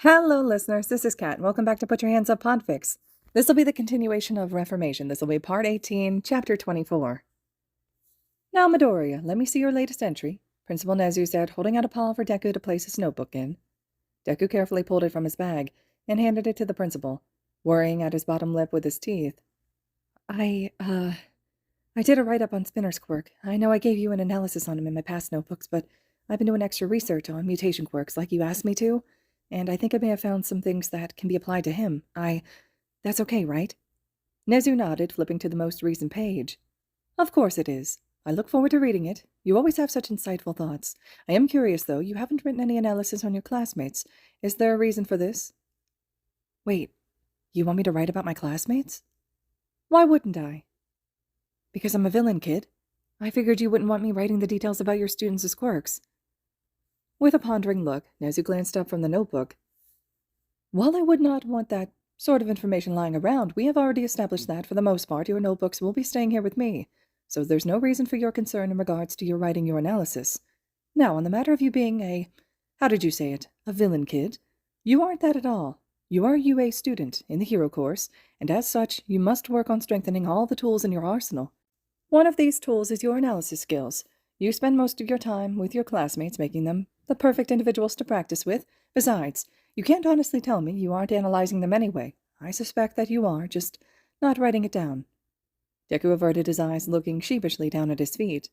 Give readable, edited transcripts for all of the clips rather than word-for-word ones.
Hello, listeners. This is Kat. Welcome back to Put Your Hands Up Podfic. This will be the continuation of Reformation. This will be Part 18, Chapter 24. Now, Midoriya, let me see your latest entry, Principal Nezu said, holding out a paw for Deku to place his notebook in. Deku carefully pulled it from his bag and handed it to the principal, worrying at his bottom lip with his teeth. I did a write-up on Spinner's quirk. I know I gave you an analysis on him in my past notebooks, but I've been doing extra research on mutation quirks like you asked me to. And I think I may have found some things that can be applied to him. That's okay, right? Nezu nodded, flipping to the most recent page. Of course it is. I look forward to reading it. You always have such insightful thoughts. I am curious, though. You haven't written any analysis on your classmates. Is there a reason for this? Wait, you want me to write about my classmates? Why wouldn't I? Because I'm a villain, kid. I figured you wouldn't want me writing the details about your students' quirks. With a pondering look, Nezu glanced up from the notebook. While I would not want that sort of information lying around, we have already established that, for the most part, your notebooks will be staying here with me, so there's no reason for your concern in regards to your writing your analysis. Now, on the matter of you being how did you say it, a villain kid, you aren't that at all. You are a UA student in the hero course, and as such, you must work on strengthening all the tools in your arsenal. One of these tools is your analysis skills. You spend most of your time with your classmates making them the perfect individuals to practice with. Besides, you can't honestly tell me you aren't analyzing them anyway. I suspect that you are, just not writing it down. Deku averted his eyes, looking sheepishly down at his feet.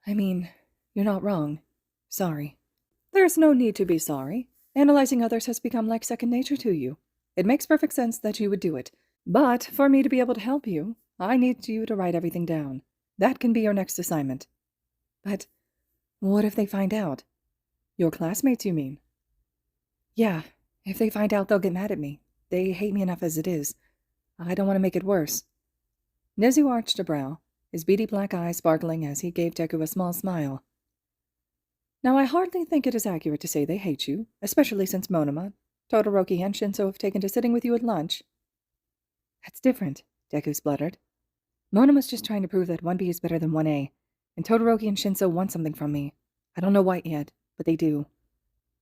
I mean, you're not wrong. Sorry. There's no need to be sorry. Analyzing others has become like second nature to you. It makes perfect sense that you would do it. But for me to be able to help you, I need you to write everything down. That can be your next assignment. But what if they find out? Your classmates, you mean? Yeah, if they find out, they'll get mad at me. They hate me enough as it is. I don't want to make it worse. Nezu arched a brow, his beady black eyes sparkling as he gave Deku a small smile. Now, I hardly think it is accurate to say they hate you, especially since Monoma, Todoroki, and Shinso have taken to sitting with you at lunch. That's different, Deku spluttered. Monoma's just trying to prove that 1B is better than 1A, and Todoroki and Shinso want something from me. I don't know what yet, but they do.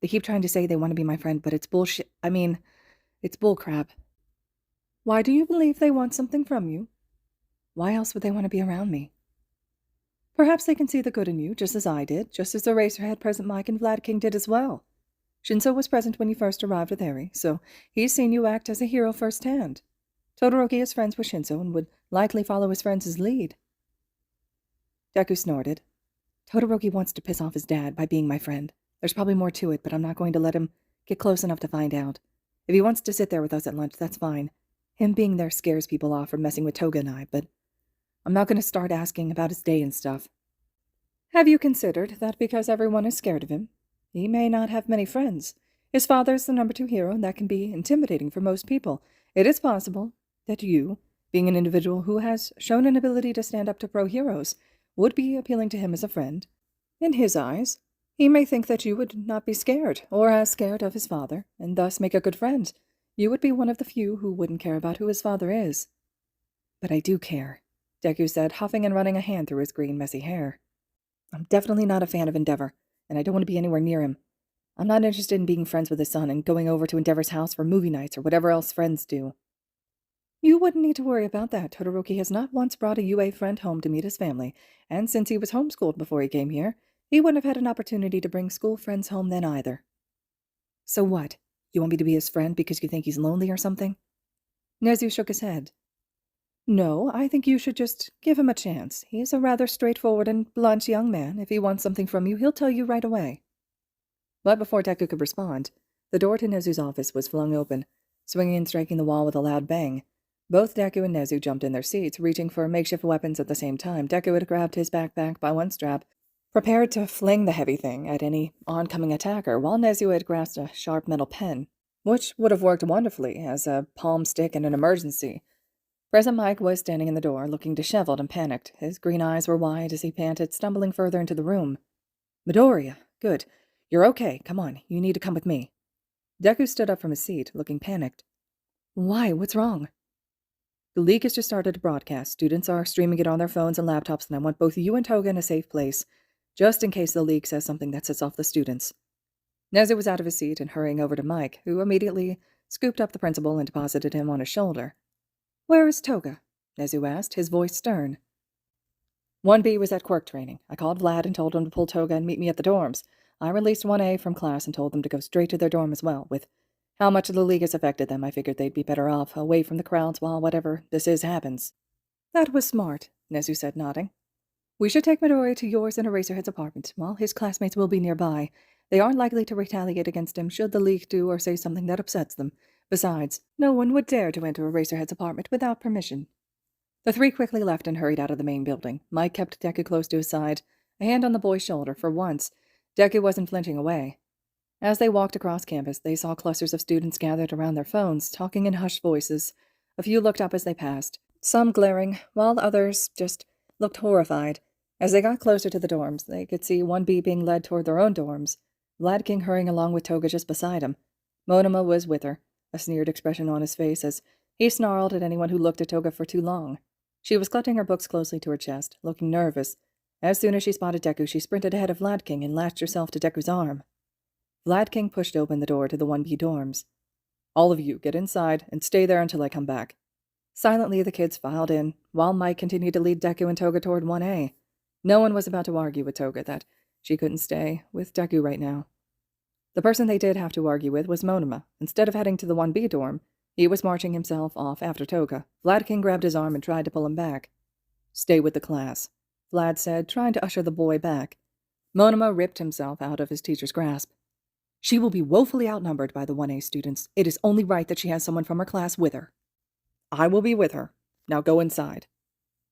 They keep trying to say they want to be my friend, but it's bullshit. It's bullcrap. Why do you believe they want something from you? Why else would they want to be around me? Perhaps they can see the good in you, just as I did, just as Eraserhead, Present Mike, and Vlad King did as well. Shinso was present when you first arrived with Eri, so he's seen you act as a hero firsthand. Todoroki is friends with Shinso and would likely follow his friends' lead. Deku snorted. Todoroki wants to piss off his dad by being my friend. There's probably more to it, but I'm not going to let him get close enough to find out. If he wants to sit there with us at lunch, that's fine. Him being there scares people off from messing with Toga and I, but I'm not going to start asking about his day and stuff. Have you considered that because everyone is scared of him, he may not have many friends? His father is the number 2 hero, and that can be intimidating for most people. It is possible that you, being an individual who has shown an ability to stand up to pro heroes, would be appealing to him as a friend. In his eyes, he may think that you would not be scared, or as scared of his father, and thus make a good friend. You would be one of the few who wouldn't care about who his father is. But I do care, Deku said, huffing and running a hand through his green, messy hair. I'm definitely not a fan of Endeavor, and I don't want to be anywhere near him. I'm not interested in being friends with his son and going over to Endeavor's house for movie nights or whatever else friends do. You wouldn't need to worry about that. Todoroki has not once brought a UA friend home to meet his family, and since he was homeschooled before he came here, he wouldn't have had an opportunity to bring school friends home then either. So what? You want me to be his friend because you think he's lonely or something? Nezu shook his head. No, I think you should just give him a chance. He's a rather straightforward and blunt young man. If he wants something from you, he'll tell you right away. But before Deku could respond, the door to Nezu's office was flung open, swinging and striking the wall with a loud bang. Both Deku and Nezu jumped in their seats, reaching for makeshift weapons at the same time. Deku had grabbed his backpack by one strap, prepared to fling the heavy thing at any oncoming attacker, while Nezu had grasped a sharp metal pen, which would have worked wonderfully as a palm stick in an emergency. Present Mike was standing in the door, looking disheveled and panicked. His green eyes were wide as he panted, stumbling further into the room. Midoriya, good. You're okay. Come on, you need to come with me. Deku stood up from his seat, looking panicked. Why? What's wrong? The leak has just started to broadcast. Students are streaming it on their phones and laptops, and I want both you and Toga in a safe place, just in case the leak says something that sets off the students. Nezu was out of his seat and hurrying over to Mike, who immediately scooped up the principal and deposited him on his shoulder. "Where is Toga?" Nezu asked, his voice stern. 1B was at quirk training. I called Vlad and told him to pull Toga and meet me at the dorms. I released 1A from class and told them to go straight to their dorm as well. With how much the league has affected them, I figured they'd be better off, away from the crowds while whatever this is happens. That was smart, Nezu said, nodding. We should take Midoriya to yours and Eraserhead's apartment, while his classmates will be nearby. They aren't likely to retaliate against him should the league do or say something that upsets them. Besides, no one would dare to enter Eraserhead's apartment without permission. The three quickly left and hurried out of the main building. Mike kept Deku close to his side, a hand on the boy's shoulder. For once, Deku wasn't flinching away. As they walked across campus, they saw clusters of students gathered around their phones, talking in hushed voices. A few looked up as they passed, some glaring, while others just looked horrified. As they got closer to the dorms, they could see 1B being led toward their own dorms, Vlad King hurrying along with Toga just beside him. Monoma was with her, a sneered expression on his face as he snarled at anyone who looked at Toga for too long. She was clutching her books closely to her chest, looking nervous. As soon as she spotted Deku, she sprinted ahead of Vlad King and latched herself to Deku's arm. Vlad King pushed open the door to the 1B dorms. All of you, get inside and stay there until I come back. Silently, the kids filed in, while Mike continued to lead Deku and Toga toward 1A. No one was about to argue with Toga that she couldn't stay with Deku right now. The person they did have to argue with was Monoma. Instead of heading to the 1B dorm, he was marching himself off after Toga. Vlad King grabbed his arm and tried to pull him back. Stay with the class, Vlad said, trying to usher the boy back. Monoma ripped himself out of his teacher's grasp. She will be woefully outnumbered by the 1A students. It is only right that she has someone from her class with her. I will be with her. Now go inside.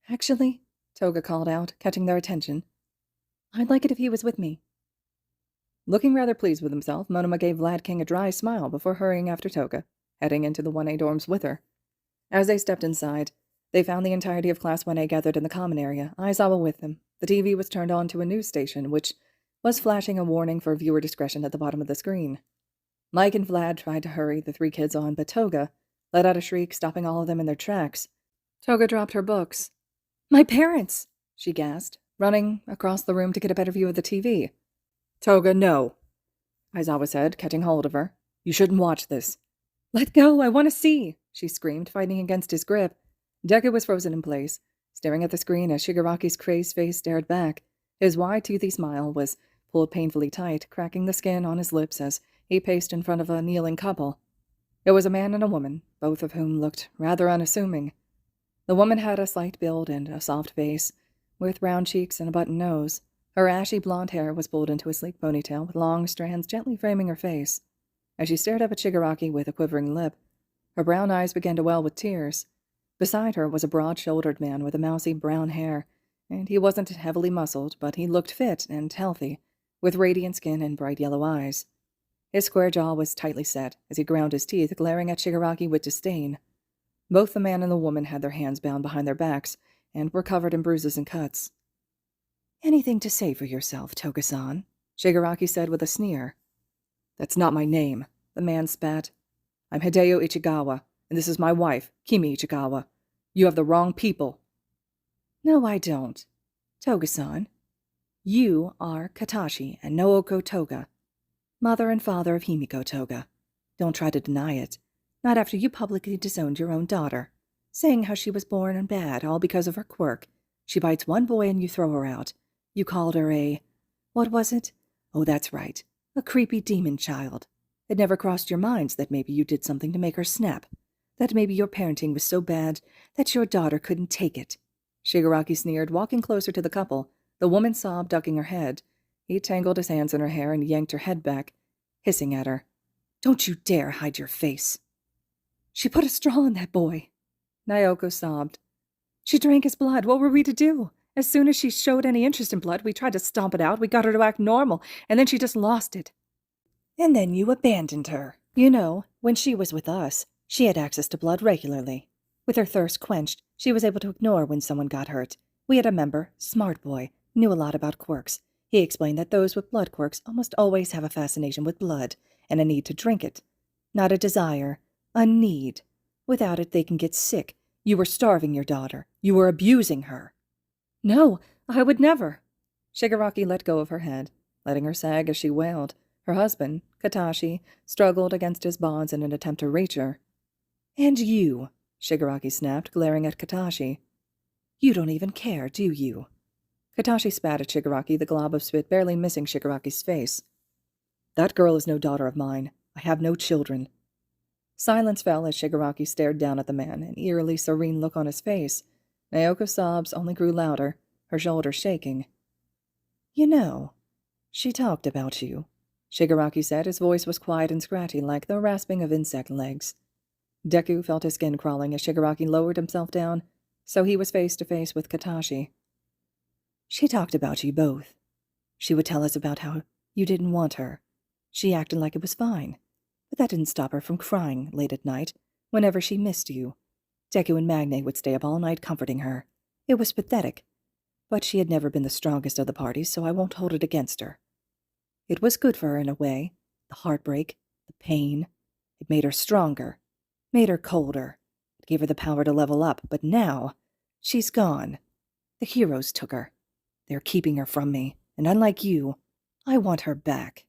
Actually, Toga called out, catching their attention, I'd like it if he was with me. Looking rather pleased with himself, Monoma gave Vlad King a dry smile before hurrying after Toga, heading into the 1A dorms with her. As they stepped inside, they found the entirety of Class 1A gathered in the common area, Aizawa with them. The TV was turned on to a news station, which was flashing a warning for viewer discretion at the bottom of the screen. Mike and Vlad tried to hurry the three kids on, but Toga let out a shriek, stopping all of them in their tracks. Toga dropped her books. My parents! She gasped, running across the room to get a better view of the TV. Toga, no, Aizawa said, catching hold of her. You shouldn't watch this. Let go, I want to see, she screamed, fighting against his grip. Deku was frozen in place, staring at the screen as Shigaraki's crazed face stared back. His wide, toothy smile was pulled painfully tight, cracking the skin on his lips as he paced in front of a kneeling couple. It was a man and a woman, both of whom looked rather unassuming. The woman had a slight build and a soft face, with round cheeks and a button nose. Her ashy blonde hair was pulled into a sleek ponytail with long strands gently framing her face. As she stared up at Shigaraki with a quivering lip, her brown eyes began to well with tears. Beside her was a broad-shouldered man with a mousy brown hair, and he wasn't heavily muscled, but he looked fit and healthy, with radiant skin and bright yellow eyes. His square jaw was tightly set as he ground his teeth, glaring at Shigaraki with disdain. Both the man and the woman had their hands bound behind their backs and were covered in bruises and cuts. Anything to say for yourself, Toga-san? Shigaraki said with a sneer. That's not my name, the man spat. I'm Hideo Ichigawa, and this is my wife, Kimi Ichigawa. You have the wrong people. No, I don't. Toga-san. You are Katashi and Nooko Toga, mother and father of Himiko Toga. Don't try to deny it. Not after you publicly disowned your own daughter, saying how she was born and bad, all because of her quirk. She bites one boy and you throw her out. You called her a... What was it? Oh, that's right. A creepy demon child. It never crossed your minds that maybe you did something to make her snap. That maybe your parenting was so bad that your daughter couldn't take it. Shigaraki sneered, walking closer to the couple. The woman sobbed, ducking her head. He tangled his hands in her hair and yanked her head back, hissing at her. Don't you dare hide your face. She put a straw in that boy. Naoko sobbed. She drank his blood. What were we to do? As soon as she showed any interest in blood, we tried to stomp it out. We got her to act normal, and then she just lost it. And then you abandoned her. You know, when she was with us, she had access to blood regularly. With her thirst quenched, she was able to ignore when someone got hurt. We had a member, Smart Boy, knew a lot about quirks. He explained that those with blood quirks almost always have a fascination with blood and a need to drink it. Not a desire, a need. Without it, they can get sick. You were starving your daughter. You were abusing her. No, I would never. Shigaraki let go of her head, letting her sag as she wailed. Her husband, Katashi struggled against his bonds in an attempt to reach her. "And you," Shigaraki snapped, glaring at Katashi. "You don't even care, do you?" Katashi spat at Shigaraki, the glob of spit barely missing Shigaraki's face. "That girl is no daughter of mine. I have no children." Silence fell as Shigaraki stared down at the man, an eerily serene look on his face. Naoko's sobs only grew louder, her shoulders shaking. "You know, she talked about you," Shigaraki said. His voice was quiet and scratchy, like the rasping of insect legs. Deku felt his skin crawling as Shigaraki lowered himself down, so he was face to face with Katashi. "She talked about you both. She would tell us about how you didn't want her. She acted like it was fine, but that didn't stop her from crying late at night whenever she missed you. Deku and Magne would stay up all night comforting her. It was pathetic, but she had never been the strongest of the parties, so I won't hold it against her. It was good for her in a way, the heartbreak, the pain. It made her stronger, made her colder. It gave her the power to level up, but now, she's gone. The heroes took her. They're keeping her from me, and unlike you, I want her back."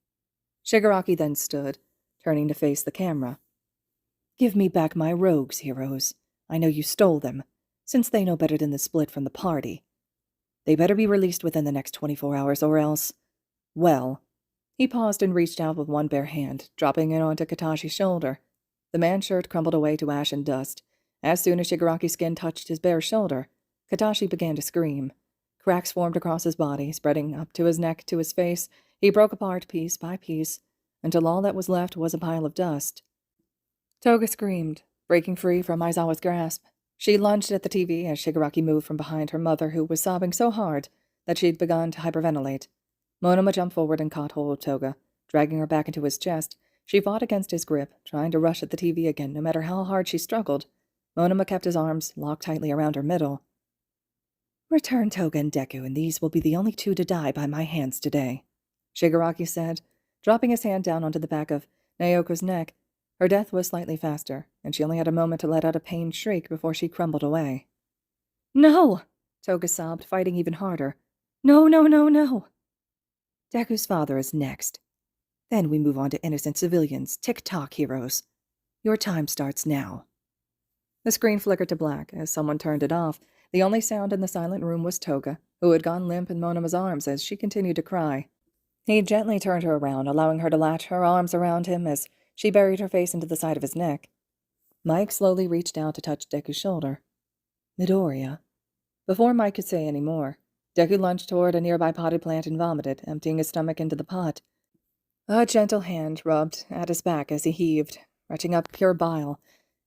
Shigaraki then stood, turning to face the camera. "Give me back my rogues, heroes. I know you stole them, since they know better than the split from the party. They better be released within the next 24 hours, or else, well..." He paused and reached out with one bare hand, dropping it onto Katashi's shoulder. The man's shirt crumbled away to ash and dust. As soon as Shigaraki's skin touched his bare shoulder, Katashi began to scream. Cracks formed across his body, spreading up to his neck, to his face. He broke apart piece by piece, until all that was left was a pile of dust. Toga screamed, breaking free from Aizawa's grasp. She lunged at the TV as Shigaraki moved from behind her mother, who was sobbing so hard that she'd begun to hyperventilate. Monoma jumped forward and caught hold of Toga, dragging her back into his chest. She fought against his grip, trying to rush at the TV again, no matter how hard she struggled. Monoma kept his arms locked tightly around her middle. "Return Toga and Deku, and these will be the only two to die by my hands today," Shigaraki said, dropping his hand down onto the back of Naoko's neck. Her death was slightly faster, and she only had a moment to let out a pained shriek before she crumbled away. "No!" Toga sobbed, fighting even harder. "No, no, no, no!" "Deku's father is next. Then we move on to innocent civilians, tick-tock heroes. Your time starts now." The screen flickered to black as someone turned it off. The only sound in the silent room was Toga, who had gone limp in Monoma's arms as she continued to cry. He gently turned her around, allowing her to latch her arms around him as she buried her face into the side of his neck. Mike slowly reached out to touch Deku's shoulder. "Midoriya." Before Mike could say any more, Deku lunged toward a nearby potted plant and vomited, emptying his stomach into the pot. A gentle hand rubbed at his back as he heaved, retching up pure bile.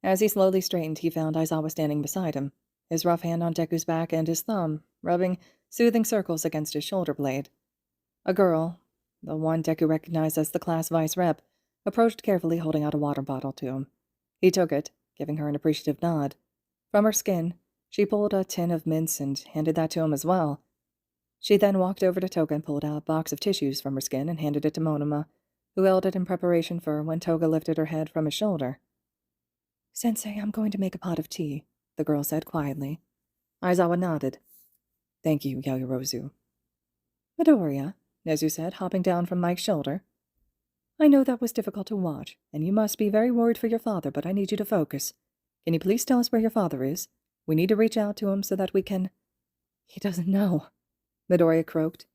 As he slowly straightened, he found Aizawa standing beside him, his rough hand on Deku's back and his thumb rubbing soothing circles against his shoulder blade. A girl, the one Deku recognized as the class vice rep, approached carefully, holding out a water bottle to him. He took it, giving her an appreciative nod. From her skin, she pulled a tin of mints and handed that to him as well. She then walked over to Toga and pulled out a box of tissues from her skin and handed it to Monoma, who held it in preparation for when Toga lifted her head from his shoulder. "Sensei, I'm going to make a pot of tea," the girl said quietly. Aizawa nodded. "Thank you, Yaoyorozu." "Midoriya," Nezu said, hopping down from Mike's shoulder. "I know that was difficult to watch, and you must be very worried for your father, but I need you to focus. Can you please tell us where your father is? We need to reach out to him so that we can—" "He doesn't know," Midoriya croaked.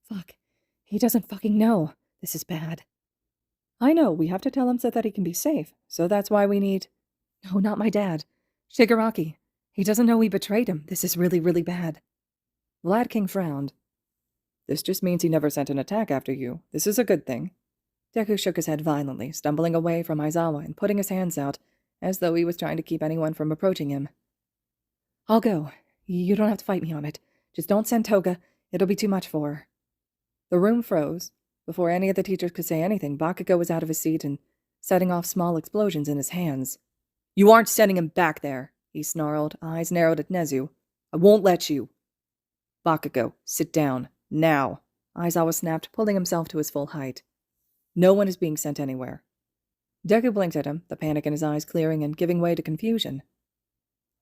"Fuck. He doesn't fucking know. This is bad." "I know. We have to tell him so that he can be safe, so that's why we need—" "No, not my dad. Shigaraki. He doesn't know we betrayed him. This is really, really bad." Vlad King frowned. "This just means he never sent an attack after you. This is a good thing." Deku shook his head violently, stumbling away from Aizawa and putting his hands out, as though he was trying to keep anyone from approaching him. "I'll go. You don't have to fight me on it. Just don't send Toga. It'll be too much for her." The room froze. Before any of the teachers could say anything, Bakugou was out of his seat and setting off small explosions in his hands. "You aren't sending him back there," he snarled, eyes narrowed at Nezu. "I won't let you." "Bakugou, sit down. Now," Aizawa snapped, pulling himself to his full height. "No one is being sent anywhere." Deku blinked at him, the panic in his eyes clearing and giving way to confusion.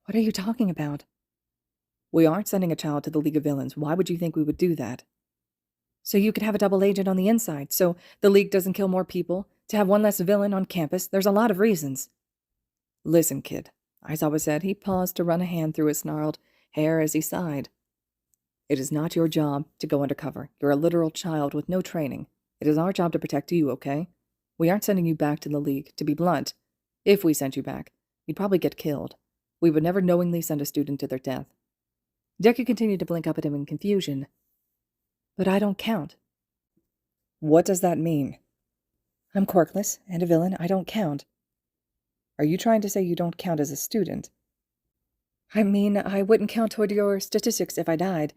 "What are you talking about?" "We aren't sending a child to the League of Villains. Why would you think we would do that?" So you could have a double agent on the inside, so the League doesn't kill more people, to have one less villain on campus. There's a lot of reasons. Listen, kid, Aizawa said. He paused to run a hand through his snarled hair as he sighed. It is not your job to go undercover. You're a literal child with no training. It is our job to protect you, okay? We aren't sending you back to the League, to be blunt. If we sent you back, you'd probably get killed. We would never knowingly send a student to their death. Deku continued to blink up at him in confusion. But I don't count. What does that mean? I'm quirkless and a villain. I don't count. Are you trying to say you don't count as a student? I mean, I wouldn't count toward your statistics if I died.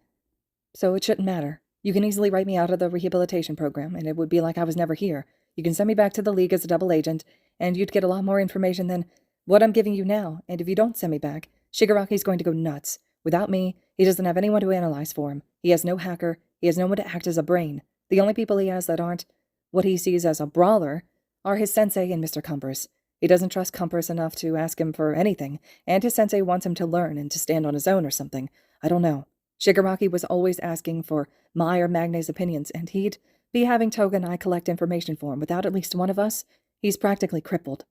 So it shouldn't matter. You can easily write me out of the rehabilitation program, and it would be like I was never here. You can send me back to the League as a double agent, and you'd get a lot more information than what I'm giving you now. And if you don't send me back, Shigaraki's going to go nuts. Without me, he doesn't have anyone to analyze for him. He has no hacker. He has no one to act as a brain. The only people he has that aren't what he sees as a brawler are his sensei and Mr. Cumbers. He doesn't trust Cumbers enough to ask him for anything, and his sensei wants him to learn and to stand on his own or something. I don't know. Shigaraki was always asking for my or Magne's opinions, and he'd be having Toga and I collect information for him. Without at least one of us, he's practically crippled.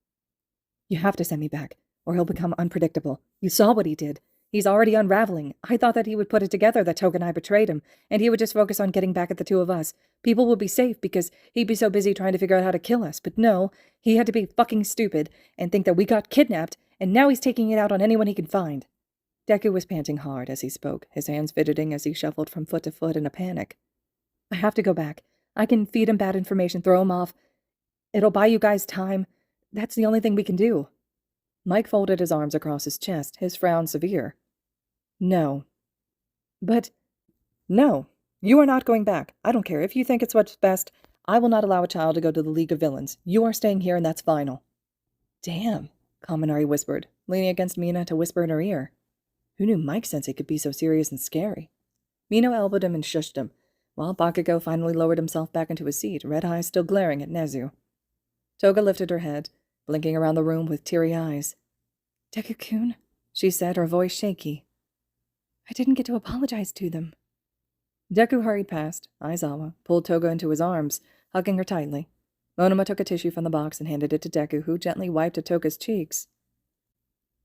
You have to send me back, or he'll become unpredictable. You saw what he did. He's already unraveling. I thought that he would put it together that Toga and I betrayed him, and he would just focus on getting back at the two of us. People would be safe because he'd be so busy trying to figure out how to kill us. But no, he had to be fucking stupid and think that we got kidnapped, and now he's taking it out on anyone he can find. Deku was panting hard as he spoke, his hands fidgeting as he shuffled from foot to foot in a panic. I have to go back. I can feed him bad information, throw him off. It'll buy you guys time. That's the only thing we can do. Mike folded his arms across his chest, his frown severe. No. But, no. You are not going back. I don't care. If you think it's what's best, I will not allow a child to go to the League of Villains. You are staying here, and that's final. Damn, Kaminari whispered, leaning against Mina to whisper in her ear. Who knew Mike-sensei could be so serious and scary? Mino elbowed him and shushed him, while Bakugou finally lowered himself back into his seat, red eyes still glaring at Nezu. Toga lifted her head, blinking around the room with teary eyes. Deku-kun, she said, her voice shaky. I didn't get to apologize to them. Deku hurried past. Aizawa pulled Toga into his arms, hugging her tightly. Monoma took a tissue from the box and handed it to Deku, who gently wiped at Toga's cheeks.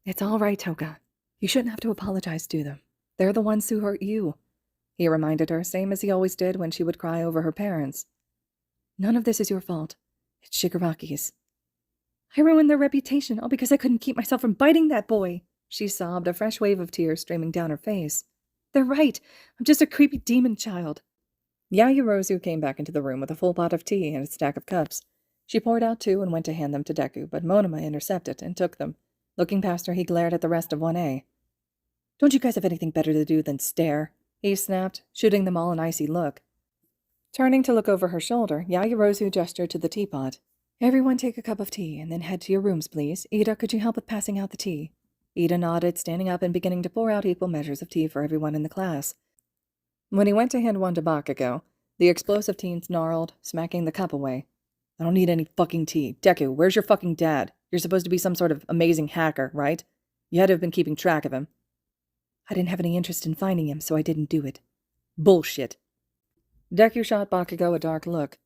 It's all right, Toga. You shouldn't have to apologize to them. They're the ones who hurt you, he reminded her, same as he always did when she would cry over her parents. None of this is your fault. It's Shigaraki's. I ruined their reputation all because I couldn't keep myself from biting that boy, she sobbed, a fresh wave of tears streaming down her face. They're right. I'm just a creepy demon child. Yayorozu came back into the room with a full pot of tea and a stack of cups. She poured out 2 and went to hand them to Deku, but Monoma intercepted and took them. Looking past her, he glared at the rest of 1A. Don't you guys have anything better to do than stare? He snapped, shooting them all an icy look. Turning to look over her shoulder, Yayorozu gestured to the teapot. Everyone take a cup of tea, and then head to your rooms, please. Ida, could you help with passing out the tea? Ida nodded, standing up and beginning to pour out equal measures of tea for everyone in the class. When he went to hand one to Bakugou, the explosive teen snarled, smacking the cup away. I don't need any fucking tea. Deku, where's your fucking dad? You're supposed to be some sort of amazing hacker, right? You had to have been keeping track of him. I didn't have any interest in finding him, so I didn't do it. Bullshit. Deku shot Bakugou a dark look.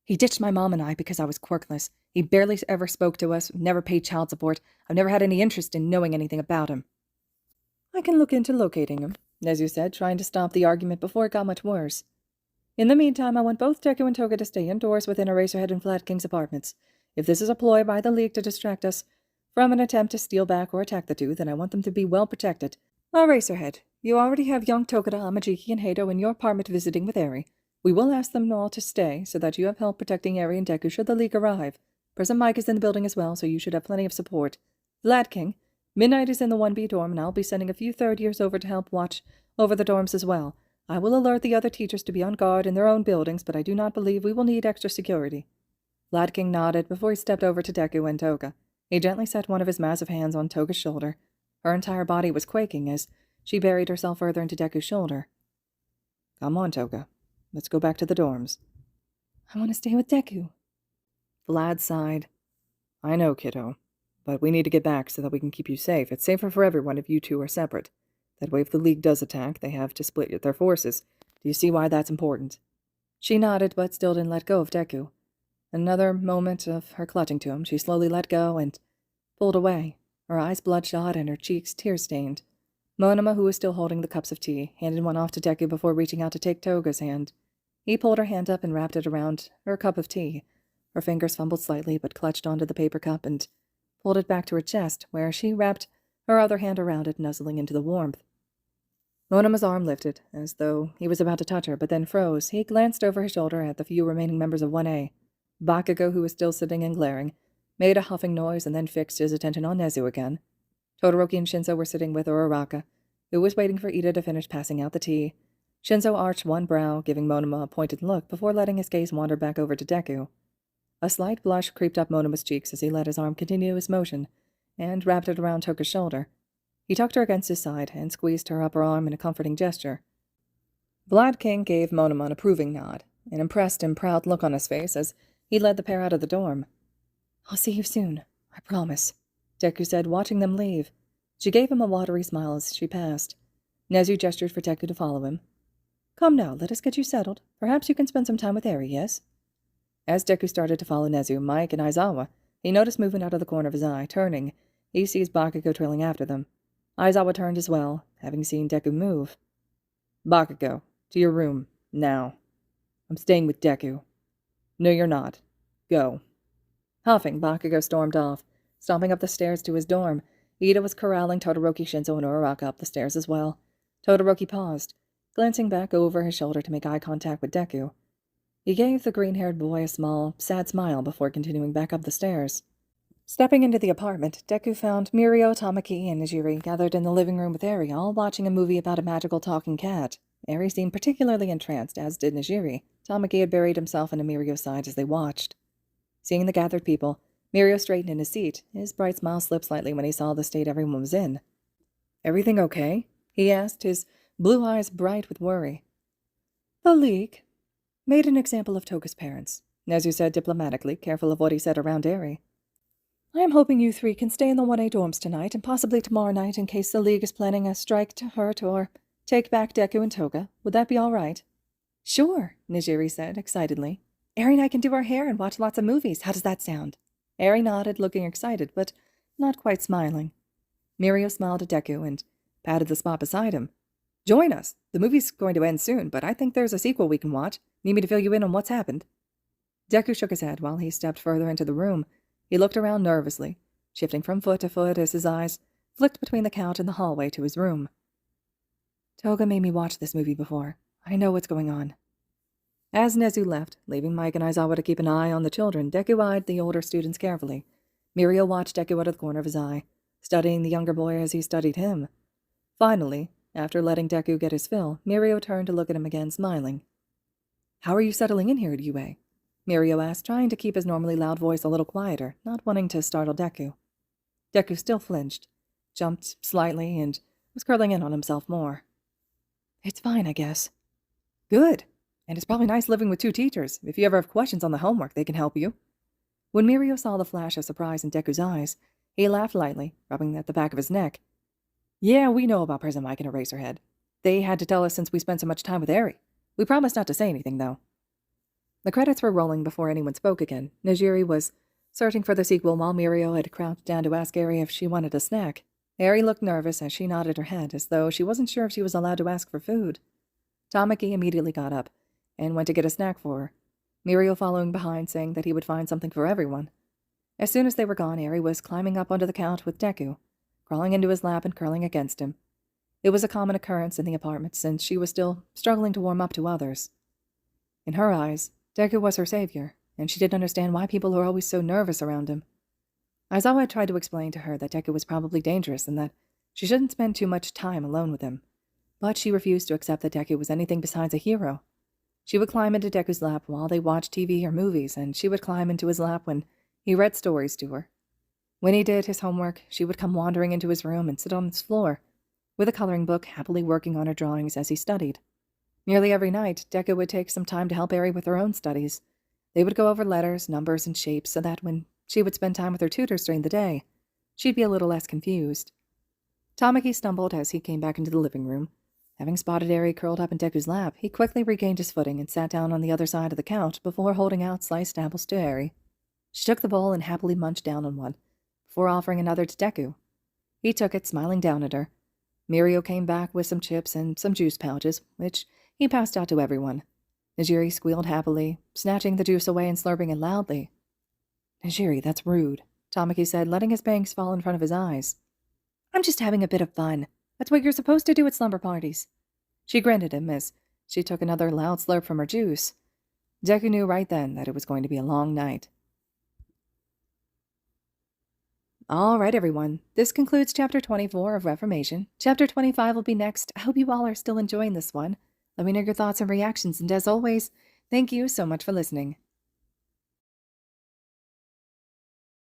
He ditched my mom and I because I was quirkless. He barely ever spoke to us, never paid child support. I've never had any interest in knowing anything about him. I can look into locating him, Nezu said, trying to stop the argument before it got much worse. In the meantime, I want both Deku and Toga to stay indoors within Eraserhead and Flat King's apartments. If this is a ploy by the League to distract us from an attempt to steal back or attack the two, then I want them to be well protected. Eraserhead, you already have young Tokata, Amajiki, and Heido in your apartment visiting with Eri. We will ask them all to stay, so that you have help protecting Eri and Deku should the League arrive. Present Mike is in the building as well, so you should have plenty of support. Vlad King, Midnight is in the 1B dorm, and I'll be sending a few third years over to help watch over the dorms as well. I will alert the other teachers to be on guard in their own buildings, but I do not believe we will need extra security. Vlad King nodded before he stepped over to Deku and Toga. He gently set one of his massive hands on Toga's shoulder. Her entire body was quaking as she buried herself further into Deku's shoulder. Come on, Toga. Let's go back to the dorms. I want to stay with Deku. Vlad sighed. I know, kiddo. But we need to get back so that we can keep you safe. It's safer for everyone if you two are separate. That way if the League does attack, they have to split their forces. Do you see why that's important? She nodded, but still didn't let go of Deku. Another moment of her clutching to him, she slowly let go and pulled away, her eyes bloodshot and her cheeks tear-stained. Monoma, who was still holding the cups of tea, handed one off to Deku before reaching out to take Toga's hand. He pulled her hand up and wrapped it around her cup of tea. Her fingers fumbled slightly, but clutched onto the paper cup and pulled it back to her chest, where she wrapped her other hand around it, nuzzling into the warmth. Monoma's arm lifted, as though he was about to touch her, but then froze. He glanced over his shoulder at the few remaining members of 1A. Bakugou, who was still sitting and glaring, made a huffing noise and then fixed his attention on Nezu again. Todoroki and Shinzo were sitting with Uraraka, who was waiting for Ida to finish passing out the tea. Shinzo arched one brow, giving Monoma a pointed look before letting his gaze wander back over to Deku. A slight blush creeped up Monoma's cheeks as he let his arm continue his motion, and wrapped it around Toga's shoulder. He tucked her against his side and squeezed her upper arm in a comforting gesture. Vlad King gave Monoma an approving nod, an impressed and proud look on his face as he led the pair out of the dorm. "I'll see you soon, I promise," Deku said, watching them leave. She gave him a watery smile as she passed. Nezu gestured for Deku to follow him. "Come now, let us get you settled. Perhaps you can spend some time with Eri, yes?" As Deku started to follow Nezu, Mike, and Aizawa, he noticed movement out of the corner of his eye. Turning, he sees Bakugou trailing after them. Aizawa turned as well, having seen Deku move. "Bakugou, to your room, now." "I'm staying with Deku." "No, you're not. Go." Huffing, Bakugou stormed off, stomping up the stairs to his dorm. Ida was corralling Todoroki, Shinzo, and Uraraka up the stairs as well. Todoroki paused, glancing back over his shoulder to make eye contact with Deku. He gave the green-haired boy a small, sad smile before continuing back up the stairs. Stepping into the apartment, Deku found Mirio, Tamaki, and Nijiri gathered in the living room with Eri, all watching a movie about a magical talking cat. Eri seemed particularly entranced, as did Nijiri. Tamaki had buried himself into Mirio's side as they watched. Seeing the gathered people, Mirio straightened in his seat. His bright smile slipped slightly when he saw the state everyone was in. "Everything okay?" he asked, his blue eyes bright with worry. "The League made an example of Toga's parents," Nezu said diplomatically, careful of what he said around Eri. "I am hoping you three can stay in the 1A dorms tonight and possibly tomorrow night in case the League is planning a strike to hurt or take back Deku and Toga. Would that be all right?" "Sure," Nijiri said excitedly. "Eri and I can do our hair and watch lots of movies. How does that sound?" Eri nodded, looking excited, but not quite smiling. Mirio smiled at Deku and patted the spot beside him. "Join us. The movie's going to end soon, but I think there's a sequel we can watch. Need me to fill you in on what's happened?" Deku shook his head while he stepped further into the room. He looked around nervously, shifting from foot to foot as his eyes flicked between the couch and the hallway to his room. "Toga made me watch this movie before. I know what's going on." As Nezu left, leaving Mike and Aizawa to keep an eye on the children, Deku eyed the older students carefully. Mirio watched Deku out of the corner of his eye, studying the younger boy as he studied him. Finally, after letting Deku get his fill, Mirio turned to look at him again, smiling. "How are you settling in here at UA?" Mirio asked, trying to keep his normally loud voice a little quieter, not wanting to startle Deku. Deku still flinched, jumped slightly, and was curling in on himself more. "It's fine, I guess." "Good. And it's probably nice living with two teachers. If you ever have questions on the homework, they can help you." When Mirio saw the flash of surprise in Deku's eyes, he laughed lightly, rubbing at the back of his neck. "Yeah, we know about Prison Mike and Eraserhead. They had to tell us since we spent so much time with Eri. We promised not to say anything, though." The credits were rolling before anyone spoke again. Nijiri was searching for the sequel while Mirio had crouched down to ask Eri if she wanted a snack. Eri looked nervous as she nodded her head, as though she wasn't sure if she was allowed to ask for food. Tamaki immediately got up and went to get a snack for her, Mirio following behind, saying that he would find something for everyone. As soon as they were gone, Eri was climbing up onto the couch with Deku, crawling into his lap and curling against him. It was a common occurrence in the apartment since she was still struggling to warm up to others. In her eyes, Deku was her savior, and she didn't understand why people were always so nervous around him. Aizawa had tried to explain to her that Deku was probably dangerous and that she shouldn't spend too much time alone with him, but she refused to accept that Deku was anything besides a hero. She would climb into Deku's lap while they watched TV or movies, and she would climb into his lap when he read stories to her. When he did his homework, she would come wandering into his room and sit on his floor, with a coloring book, happily working on her drawings as he studied. Nearly every night, Deku would take some time to help Eri with her own studies. They would go over letters, numbers, and shapes so that when she would spend time with her tutors during the day, she'd be a little less confused. Tamaki stumbled as he came back into the living room. Having spotted Eri curled up in Deku's lap, he quickly regained his footing and sat down on the other side of the couch before holding out sliced apples to Eri. She took the bowl and happily munched down on one, before offering another to Deku. He took it, smiling down at her. Mirio came back with some chips and some juice pouches, which he passed out to everyone. Nejiri squealed happily, snatching the juice away and slurping it loudly. "Nejiri, that's rude," Tamaki said, letting his bangs fall in front of his eyes. "I'm just having a bit of fun. That's what you're supposed to do at slumber parties." She grinned at him as she took another loud slurp from her juice. Deku knew right then that it was going to be a long night. All right, everyone. This concludes Chapter 24 of Reformation. Chapter 25 will be next. I hope you all are still enjoying this one. Let me know your thoughts and reactions, and as always, thank you so much for listening.